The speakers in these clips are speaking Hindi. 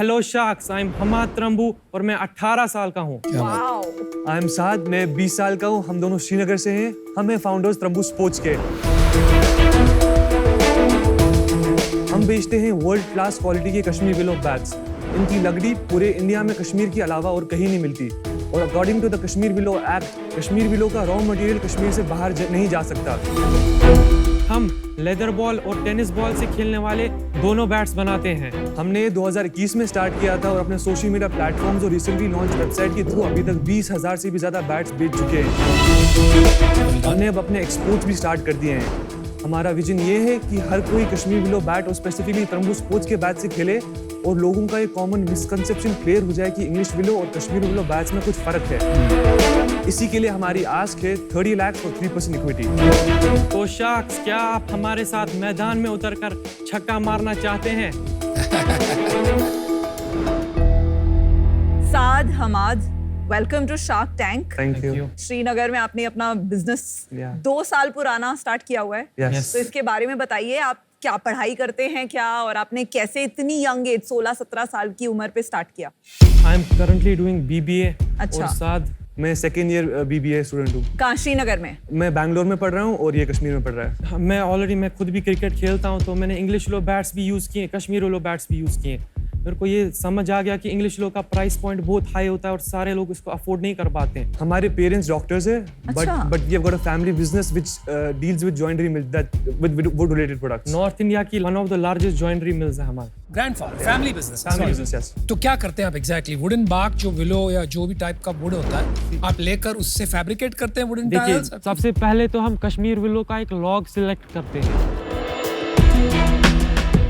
Hello sharks, I am Hamad Trumboo और मैं 18 साल का हूँ। आई एम साद, मैं 20 साल का हूँ। हम दोनों श्रीनगर से हैं। हम हैं फाउंडर्स त्रम्बू स्पोर्ट्स के। हम बेचते हैं वर्ल्ड क्लास क्वालिटी के कश्मीर विलो बैग्स। इनकी लकड़ी पूरे इंडिया में कश्मीर के अलावा और कहीं नहीं मिलती। और according to the Kashmir willow act, Kashmir willow का रॉ मटेरियल कश्मीर से बाहर नहीं जा सकता। हम लेदर बॉल और टेनिस बॉल से खेलने वाले दोनों बैट्स बनाते हैं। हमने 2021 में स्टार्ट किया था और अपने सोशल मीडिया प्लेटफॉर्म्स और रिसेंटली लॉन्च वेबसाइट के थ्रू अभी तक 20,000 से भी ज़्यादा बैट्स बेच चुके हैं। हमने अब अपने एक्सपोर्ट्स भी स्टार्ट कर दिए हैं। हमारा विजन ये है कि हर कोई कश्मीर विलो बैट और स्पेसिफिकली त्रम्बू स्पोर्ट्स के बैट से खेले और लोगों का एक कॉमन मिसकंसेप्शन क्लियर हो जाए कि इंग्लिश विलो और कश्मीर विलो बैट्स में कुछ फ़र्क है। इसी के लिए हमारी आस्क है 30 लाख और 3% इक्विटी। तो शार्क्स, क्या आप हमारे साथ मैदान में उतरकर छक्का मारना चाहते हैं? Saad, Hamad, welcome to Shark Tank. Thank you. Srinagar में आपने अपना बिजनेस 2 साल पुराना स्टार्ट किया हुआ है। Yes. तो इसके बारे में बताइए, आप क्या पढ़ाई करते हैं क्या, और आपने कैसे इतनी यंग एज 16-17 साल की उम्र पे स्टार्ट किया? I am currently doing BBA। अच्छा। और साथ मैं सेकेंड ईयर BBA स्टूडेंट हूँ। कहाँ, श्रीनगर में? मैं बैंगलोर में पढ़ रहा हूँ और ये कश्मीर में पढ़ रहा है। मैं खुद भी क्रिकेट खेलता हूँ, तो मैंने इंग्लिश विलो बैट्स भी यूज़ किए, कश्मीर विलो बैट्स भी यूज़ किए। मेरे को ये समझ आ गया कि इंग्लिश विलो का प्राइस पॉइंट बहुत हाई होता है और सारे लोग इसको अफोर्ड नहीं कर पाते हैं। हमारे पेरेंट्स डॉक्टर्स हैं, अच्छा। but we have got a family business which deals with joinery mill that with wood related products. North India की one of the largest joinery mills है हमारे। Grandfather, family business. Family business, yes. तो क्या करते हैं आप एग्जैक्टली? वुडन बाग, जो विलो या जो भी टाइप का वुड होता है, आप लेकर उससे फैब्रिकेट करते हैं वुडन देखिए, टाइल्स? सबसे पहले तो हम कश्मीर विलो का एक लॉग सिलेक्ट करते हैं।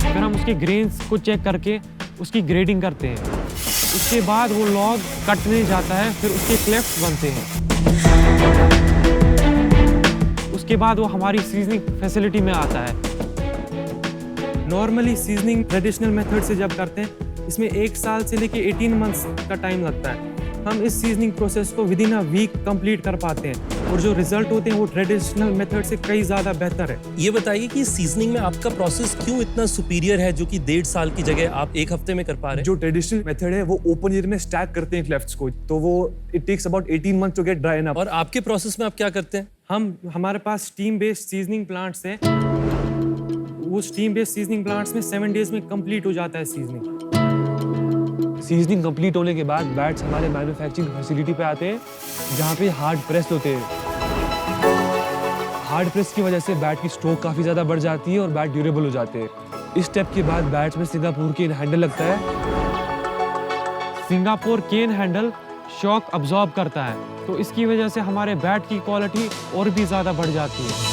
फिर हम उसके ग्रेन्स को चेक करके उसकी ग्रेडिंग करते हैं। उसके बाद वो लॉग कटने जाता है, फिर उसके क्लेफ्ट बनते हैं। उसके बाद वो हमारी सीजनिंग फैसिलिटी में आता है। नॉर्मली सीजनिंग ट्रेडिशनल मेथड से जब करते हैं, इसमें 1 साल से लेके 18 मंथ्स का टाइम लगता है। हम इस सीजनिंग प्रोसेस को within a week complete कर पाते हैं और जो रिजल्ट होते हैं वो ट्रेडिशनल मेथड से कई ज़्यादा बेहतर है। ये बताइए कि सीजनिंग में आपका प्रोसेस क्यों इतना सुपीरियर है, जो कि 1.5 साल की जगह आप 1 हफ्ते में कर पा रहे हैं? जो ट्रेडिशनल मेथड है वो ओपन एयर में स्टैक करते हैं क्लेफ्ट्स को, तो वो it takes about 18 months to get dry up. और आपके प्रोसेस में आप क्या करते हैं? हमारे पास स्टीम बेस्ड सीजनिंग प्लांट्स हैं। वो स्टीम बेस्ड सीजनिंग प्लांट्स में 7 डेज में कंप्लीट हो जाता है सीजनिंग। सीजनिंग कंप्लीट होने के बाद बैट्स हमारे मैन्युफैक्चरिंग फैसिलिटी पे आते हैं, जहाँ पे हार्ड प्रेस होते हैं। हार्ड प्रेस की वजह से बैट की स्ट्रोक काफ़ी ज़्यादा बढ़ जाती है और बैट ड्यूरेबल हो जाते हैं। इस स्टेप के बाद बैट्स में सिंगापुर केन हैंडल लगता है। सिंगापुर केन हैंडल शॉक अब्जॉर्ब करता है, तो इसकी वजह से हमारे बैट की क्वालिटी और भी ज़्यादा बढ़ जाती है।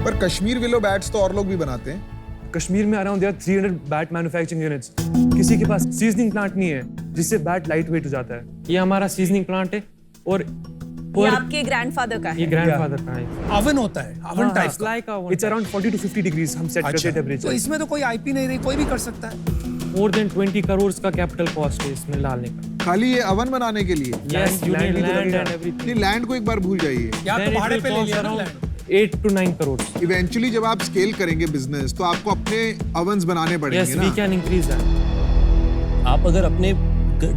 पर कश्मीर विलो बैट्स तो और लोग भी बनाते हैं। कश्मीर में अराउंड 300 बैट मैन्युफैक्चरिंग यूनिट्स। किसी के पास सीजनिंग प्लांट नहीं है जिससे बैट लाइट वेट हो जाता है। ये हमारा सीजनिंग प्लांट है और ये आपके ग्रैंडफादर का ये है? ग्रैंडफादर का है। ओवन होता है, ओवन टाइप का। Like it's around 40 to 50 degrees हम सेट करते अच्छा, हैं तो टेम्परेचर। इसमें तो कोई आईपी नहीं रही, कोई भी कर सकता है। मोर देन 20 करोड़ का कैपिटल कॉस्ट है इसमें डालने का। खाली ये ओवन बनाने के लिए? यस, यू land नीड भी तो लैंड लगेगा। And everything. ये लैंड को एक बार भूल जाइए। या Then तो it भाड़े will पे ले cost लिया ना around land. 8 to 9 crore. Eventually जब आप स्केल करेंगे बिजनेस तो आपको अपने ओवन्स बनाने पड़ेंगे यस, ना। We can increase that. आप अगर अपने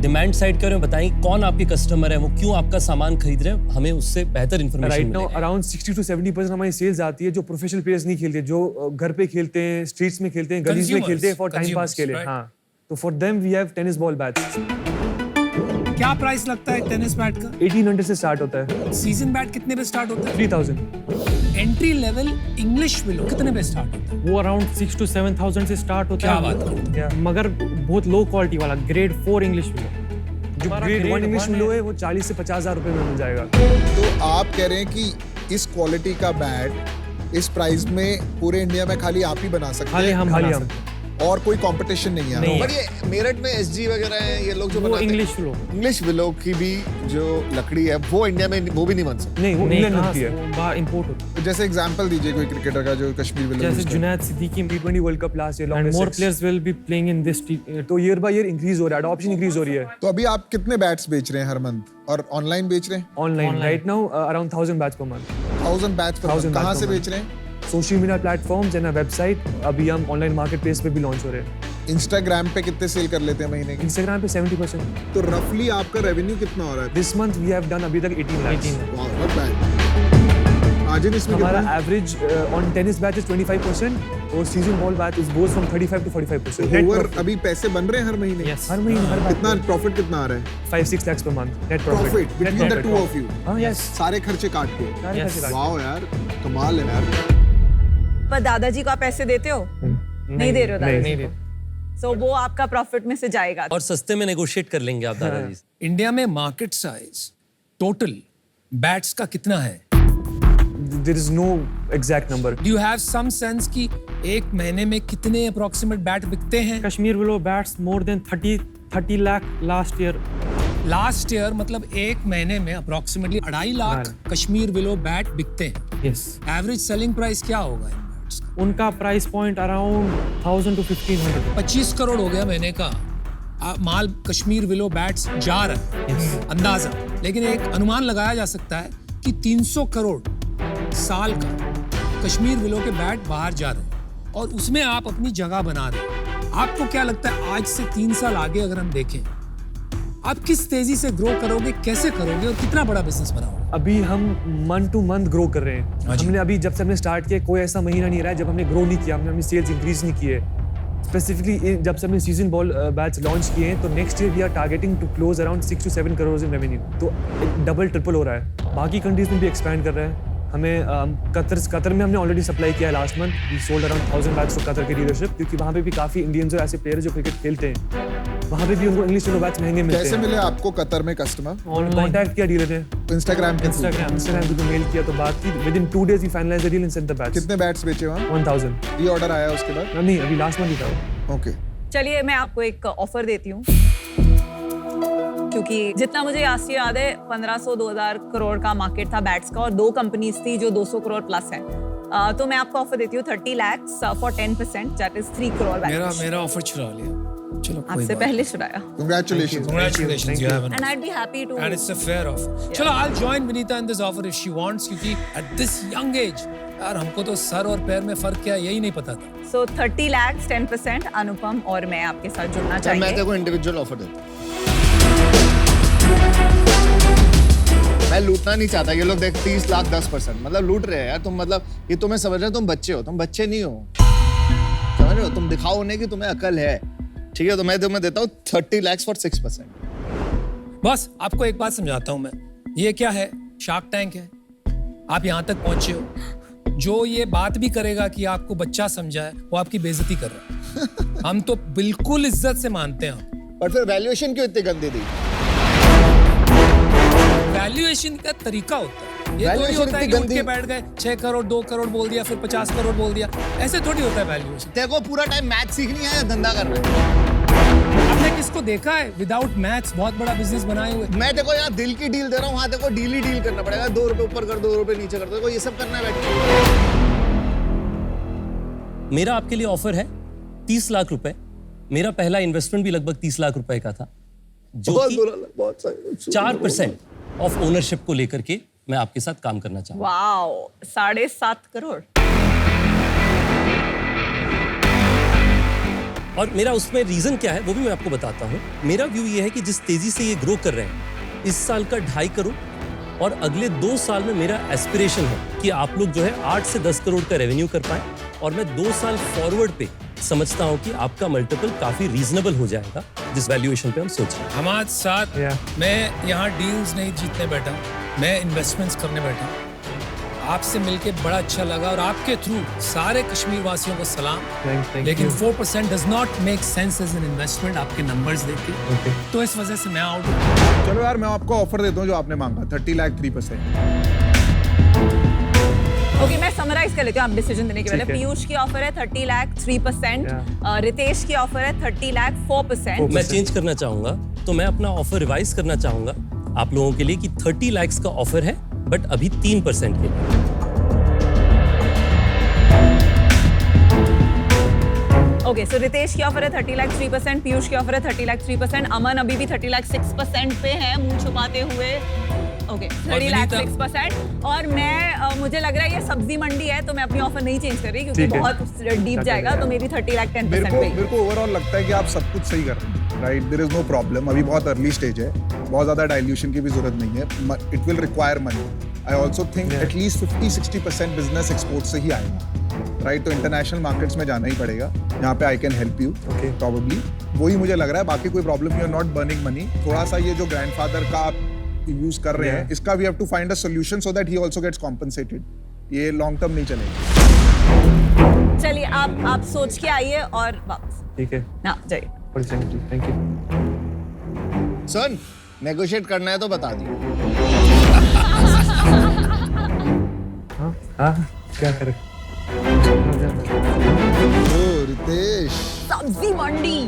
डिमांड साइड करें, बताएं कौन आपके कस्टमर है, वो क्यों आपका सामान खरीद रहे हैं, हमें उससे बेहतर इन्फॉर्मेशन राइट नाउ मिलेगी। अराउंड 60 to 70% हमारी सेल्स आती है जो प्रोफेशनल प्लेयर्स नहीं खेलते, जो घर पे खेलते हैं, स्ट्रीट्स में खेलते हैं, गलीज में Consumers, खेलते हैं फॉर टाइम पास consumers, के लिए। right. हाँ, तो for them we have tennis ball bats. क्या प्राइस लगता है टेनिस बैट का? 1800 से स्टार्ट होता है। सीजन बैट कितने पे स्टार्ट होता है? 3000। एंट्री लेवल इंग्लिश विलो कितने पे स्टार्ट होता है? वो अराउंड 6 to 7,000 से स्टार्ट होता क्या है। बात करते हैं? मगर बहुत लो क्वालिटी वाला ग्रेड 4 इंग्लिश विलो। जो ग्रेड 1 इंग्लिश विलो है वो 40 से 50,000 रुपए में मिल जाएगा। तो आप कह रहे हैं कि इस क्वालिटी का बैट इस प्राइस में पूरे इंडिया में खाली आप ही बना सकते खाली हैं हम खाली बना हम। सकते हैं। और कोई कंपटीशन नहीं है? नहीं। पर ये मेरठ में एसजी वगैरह हैं, ये लोग जो वो बनाते हैं इंग्लिश विलो। इंग्लिश विलो की भी जो लकड़ी है वो इंडिया में वो भी नहीं बन सकती। नहीं, वो नहीं, इंग्लैंड कहाँ मिलती से? है। वो बाहर इंपोर्ट होता तो जैसे एग्जांपल दीजिए कोई क्रिकेटर का जो कश्मीर विलो है। यूज जैसे करता Junaid Siddiqui T20 world cup last year and long more players will be playing in this. तो ईयर बाय ईयर इंक्रीज हो रहा है, अडॉप्शन इंक्रीज हो रही है। है। तो अभी आप कितने बैट्स बेच रहे हैं हर मंथ और ऑनलाइन बेच रहे हैं? Online Online. Right now around 1000 bats per month. 1000 batch पर 1000 कहाँ batch से per बेच रहे हैं? Social media platforms and website, अभी हम ऑनलाइन मार्केट प्लेस पे भी लॉन्च हो रहे हैं। इंस्टाग्राम पे कितने सेल कर लेते हैं महीने की? इंस्टाग्राम पे 70%। तो रफली आपका रेवेन्यू कितना हो रहा है? This month we have done अभी तक 18 lakhs। वाह, not bad। आज इसमें हमारा कितना? Average on tennis batch is 25% और season ball batch is goes from 35 to 45%। Net over अभी पैसे बन रहे हैं हर महीने? Yes. हर महीने हर कितना प्रॉफिट कितना आ रहा है? 5-6 lakhs per month net profit between the two of you? हाँ यस, सारे खर्चे काट के? सारे Yes. पैसे काट के। वाह यार, कमाल है यार। पर दादाजी को आप पैसे देते हो? नहीं दे रहे हो दादाजी नहीं को? दे। सो वो आपका प्रॉफिट में से जाएगा। और सस्ते में नेगोशिएट कर लेंगे आप दादाजी से। इंडिया में मार्केट साइज टोटल बैट्स का कितना है? There is no exact number। Do you have some sense कि एक महीने में कितने अप्रोक्सीमेट बैट बिकते हैं? Kashmir willow bats more than 30 lakh last year. Last year मतलब एक महीने में approximately 2.5 lakh Kashmir willow bat बिकते हैं। यस, एवरेज सेलिंग प्राइस क्या होगा इन बैट्स का? उनका price point around 1000 to 1500। 25 crore हो गया महीने का माल कश्मीर विलो बैट्स जा रहा है अंदाजा। लेकिन एक अनुमान लगाया जा सकता है कि 300 करोड़ साल का कश्मीर विलो के बैट बाहर जा रहे हैं और उसमें आप अपनी जगह बना रहे हैं। आपको क्या लगता है आज से 3 साल आगे अगर हम देखें, आप किस तेजी से ग्रो करोगे, कैसे करोगे और कितना बड़ा बिजनेस बनाओगे? अभी हम मंथ टू मंथ ग्रो कर रहे हैं। हाँ जी। हमने अभी जब से हमने स्टार्ट किया कोई ऐसा महीना नहीं रहा है जब हमने ग्रो नहीं किया, हमने अपनी सेल्स इंक्रीज नहीं किए। स्पेसिफिकली जब से हमने सीजन बॉल बैच लॉन्च किए हैं तो next year we are targeting to close around 6 to 7 crore in revenue. तो डबल ट्रिपल हो रहा है। बाकी कंट्रीज में भी एक्सपैंड कर रहे हैं। हमें कतर में हमने ऑलरेडी सप्लाई किया है last month. We sold around 1000 bats to Qatar की डीलरशिप, क्योंकि वहाँ पे भी काफ़ी इंडियंस और ऐसे प्लेयर जो क्रिकेट खेलते हैं, वहाँ पे भी उनको इंग्लिश विलो बैट्स महंगे मिलते हैं। कैसे मिले आपको कतर में कस्टमर? ऑनलाइन कॉन्टैक्ट किया डीलर ने, इंस्टाग्राम के थ्रू? इंस्टाग्राम पे मेल किया तो बात की। Within 2 days we finalize the deal and send the bats. कितने बैट्स बेचे वहाँ? 1000। ये ऑर्डर आया उसके बाद? नहीं, अभी लास्ट मंथ ही था। ओके। चलिए मैं आपको एक ऑफर देती हूँ, क्योंकि जितना मुझे याद है 1500-2000 करोड़ का मार्केट था बैट्स का और 2 कंपनीज थी जो 200 करोड़ प्लस हैं। तो मैं आपको ऑफर देती हूँ 30 lakhs for 10%, that is 3 crore bats. मेरा ऑफर छुड़ा लिया। चलो कोई आपसे बात पहले छुड़ाया। Congratulations. Congratulations, you have an and I be happy to and it's a fair offer. चलो I'll join Vinita in this offer if she wants, क्योंकि at this young age यार हमको तो सर और पैर में फर्क क्या है यही नहीं पता था। सो 30 lakhs 10%। अनुपम और मैं आपके साथ जुड़ना चल मैं चाहिए। तेरे को इंडिविजुअल ऑफर देता हूँ। मैं लूटना नहीं चाहता। ये लोग देख 30 लाख 10%, मतलब लूट रहे हैं यार तुम। मतलब ये तुम्हें समझ रहे हो, तुम बच्चे हो, तुम बच्चे नहीं हो, समझ रहे हो? तुम दिखाओ उन्हें कि तुम्हें अकल है, ठीक है? तो मैं तुम्हें देता हूँ 30 lakhs फॉर 6%। बस आपको एक बात समझाता हूँ मैं, ये क्या है, शार्क टैंक है। आप यहाँ तक पहुंचे हो, जो ये बात भी करेगा कि आपको बच्चा समझा है वो आपकी बेइज्जती कर रहा है। हम तो बिल्कुल इज्जत से मानते हैं। पर फिर वैल्यूएशन क्यों इतनी गंदी दी? वैल्यूएशन का तरीका होता है, ये थोड़ी Valuation होता है इतनी कि उठ गंदी- के बैठ गए 6 करोड़ 2 करोड़ बोल दिया फिर 50 करोड़ बोल दिया, ऐसे थोड़ी होता है वैल्यूएशन। तेरे को पूरा टाइम मैथ सीखनी है या धंधा करना है? आपने किसको देखा है विदाउट मैथ्स बहुत बड़ा बिजनेस बनाए हुए? मैं देखो यहाँ दिल की डील दे रहा हूँ, वहाँ देखो डील ही डील करना पड़ेगा। 2 रुपए ऊपर कर, 2 रुपए नीचे कर, देखो ये सब करना है बैठ के। मेरा आपके लिए ऑफर है 30 लाख रुपए। मेरा पहला इन्वेस्टमेंट भी लगभग 30 लाख रुपए का था, जो बहुत कि बुरा लगा, बहुत सही। 4% ऑफ ओनरशिप को लेकर के मैं आपके साथ काम करना चाहूँ। वाओ 7.5 करोड़। और मेरा उसमें रीजन क्या है वो भी मैं आपको बताता हूँ। मेरा व्यू ये है कि जिस तेजी से ये ग्रो कर रहे हैं, इस साल का 2.5 करोड़ और अगले 2 साल में मेरा एस्पिरेशन है कि आप लोग जो है 8 से 10 करोड़ का रेवेन्यू कर पाए। और मैं 2 साल फॉरवर्ड पे समझता हूँ कि आपका मल्टीपल काफी रीजनेबल हो जाएगा जिस वैल्यूएशन पे हम सोच रहे हैं। हमारे साथ मैं यहाँ डील्स नहीं जीतने बैठा, मैं इन्वेस्टमेंट्स करने बैठा। आपसे मिलके बड़ा अच्छा लगा और आपके थ्रू सारे कश्मीर वासियों को सलाम। Thank लेकिन you. 4% does not make sense as an investment आपके नंबर्स देख के, तो इस वजह से मैं आउट हूँ। चलो यार मैं आपको ऑफर देता हूँ जो आपने मांगा, 30 लाख 3%। ओके मैं समराइज कर लेती हूँ आप डिसीजन देने के पहले। ठीक है। पीयूष की ऑफर है 30 लाख 3%, रितेश की ऑफर है 30 लाख 4%। मैं चेंज करना चाहूंगा, तो मैं अपना ऑफर रिवाइज करना चाहूंगा आप लोगों के लिए कि 30 लाख का ऑफर है बट अभी 3% के लिए। ओके सो रितेश की ऑफर है 30 लाख 3%, पीयूष की ऑफर है 30 लाख 3%, अमन अभी भी 30 लाख 6% पे है मुंह छुपाते हुए। ओके 30 लाख 6%। और मैं मुझे लग रहा है ये सब्जी मंडी है, तो मैं अपनी ऑफर नहीं चेंज कर रही क्योंकि ठीक है। बहुत डीप जाएगा, तो मे बी 30 लाख 10% पे। मेरे को ओवरऑल लगता है कि आप सब कुछ सही कर रहे हैं, right? There is no problem. अभी बहुत अर्ली स्टेज है, बहुत ज़्यादा डाइल्यूशन की भी जरूरत नहीं है। It will require money. I also think at least 50-60% business export से ही आएगा, राइट? तो इंटरनेशनल मार्केट्स में जाना ही पड़ेगा। यहाँ पे I can help you probably, वही मुझे लग रहा है। बाकी कोई प्रॉब्लम नहीं है, नॉट बर्निंग मनी। थोड़ा सा ये जो ग्रैंडफादर का आप यूज कर रहे हैं, इसका we have to find a solution so that he also gets compensated. ये लॉन्ग टर्म नहीं चलेगा। चलिए आप सोच के आइए और वापस ठीक है, ना जाइए। Thank you. सन नेगोशिएट करना है तो बता दियो। हाँ क्या करें? ओ रितेश, सब्जी मंडी।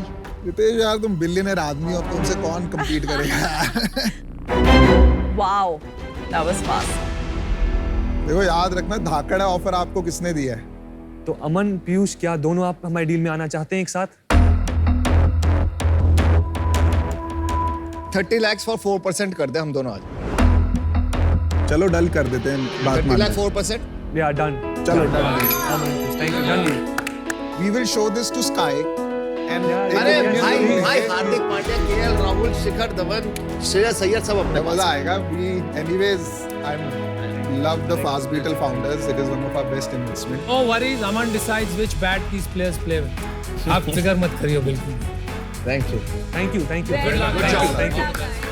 रितेश यार तुम बिलियनर आदमी हो, अब तुमसे कौन कम्पीट करेगा? Wow, that was fast. देखो याद रखना, धाकड़ ऑफर आपको किसने दिया है? तो अमन, पीयूष, क्या दोनों आप हमारे डील में आना चाहते हैं एक साथ? 30 lakhs for 4% कर दे हम दोनों आज। चलो डल कर देते हैं, बात 30 मान lakh 4%। या डन। चलो done. Thank you, done. We will show this to Sky and अरे एक- भाई एक- भाई हार्दिक पांड्या, केएल राहुल, शिखर धवन, श्रेयस अय्यर सब अपने मजा आएगा। We anyways I love the Fast Beetle founders. It is one of our best investment. No worries, Aman decides which bat these players play with. आप फिक्र मत करियो बिल्कुल। Thank you. Thank you. Very good Thank you. job. Thank you.